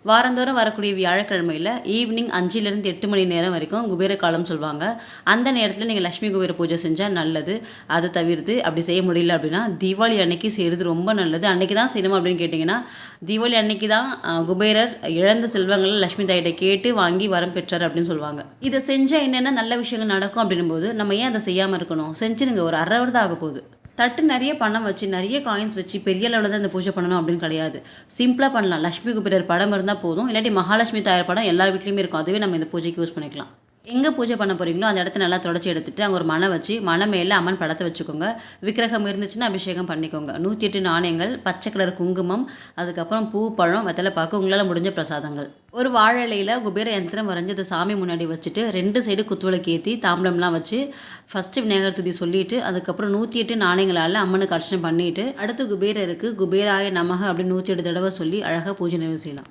வாரந்தோறும் வரக்கூடிய வியாழக்கிழமையில் ஈவினிங் 5லேருந்து 8 மணி நேரம் வரைக்கும் குபேர காலம் சொல்லுவாங்க. அந்த நேரத்தில் நீங்கள் லட்சுமி குபேர பூஜை செஞ்சால் நல்லது. அதை தவிர்த்து அப்படி செய்ய முடியல அப்படின்னா தீபாவளி அன்னைக்கு செய்கிறது ரொம்ப நல்லது. அன்னைக்கு தான் செய்யணும் அப்படின்னு கேட்டிங்கன்னா, தீபாவளி அன்னைக்கு தான் குபேரர் இழந்த செல்வங்களை லட்சுமி தாயிட்ட கேட்டு வாங்கி வரம் பெற்றார் அப்படின்னு சொல்லுவாங்க. இதை செஞ்சால் என்னென்ன நல்ல விஷயங்கள் நடக்கும் அப்படின்னும் போது நம்ம ஏன் அதை செய்யாமல் இருக்கணும்? செஞ்சுருங்க. ஒரு 1/2 hour தான் ஆக போகுது. தட்டு நிறைய பணம் வச்சு நிறைய காயின்ஸ் வச்சு பெரிய அளவில் தான் இந்த பூஜை பண்ணணும் அப்படின்னு கிடையாது. சிம்பிளாக பண்ணலாம். லட்சுமி குபேரர் படம் இருந்தால் போதும். இல்லாட்டி மகாலட்சுமி தாயார் படம் எல்லார் வீட்லேயுமே இருக்கும். அதுவே நம்ம இந்த பூஜைக்கு யூஸ் பண்ணிக்கலாம். எங்கே பூஜை பண்ண போகிறீங்களோ அந்த இடத்த நல்லா தொடச்சி எடுத்துகிட்டு அங்கே ஒரு மனை வச்சு மனை மேலே அம்மன் படத்தை வச்சுக்கோங்க. விக்கிரகம் இருந்துச்சுன்னா அபிஷேகம் பண்ணிக்கோங்க. 108 நாணயங்கள், பச்சை கலர் குங்குமம், அதுக்கப்புறம் பூ, பழம், வெத்தலை பாக்கு, உங்களால் முடிஞ்ச பிரசாதங்கள். ஒரு வாழை இலையில் குபேர யந்திரம் வரைஞ்சி அதை சாமி முன்னாடி வச்சுட்டு 2 சைடு குத்துவிளக்கு ஏற்றி தாம்பளம்லாம் வச்சு ஃபஸ்ட்டு விநாயகர் துதி சொல்லிவிட்டு அதுக்கப்புறம் 108 நாணயங்களால் அம்மனுக்கு அர்ச்சனை பண்ணிவிட்டு அடுத்து குபேரருக்கு குபேராய நமக அப்படின்னு 108 தடவை சொல்லி அழகாக பூஜை நிறைவு செய்யலாம்.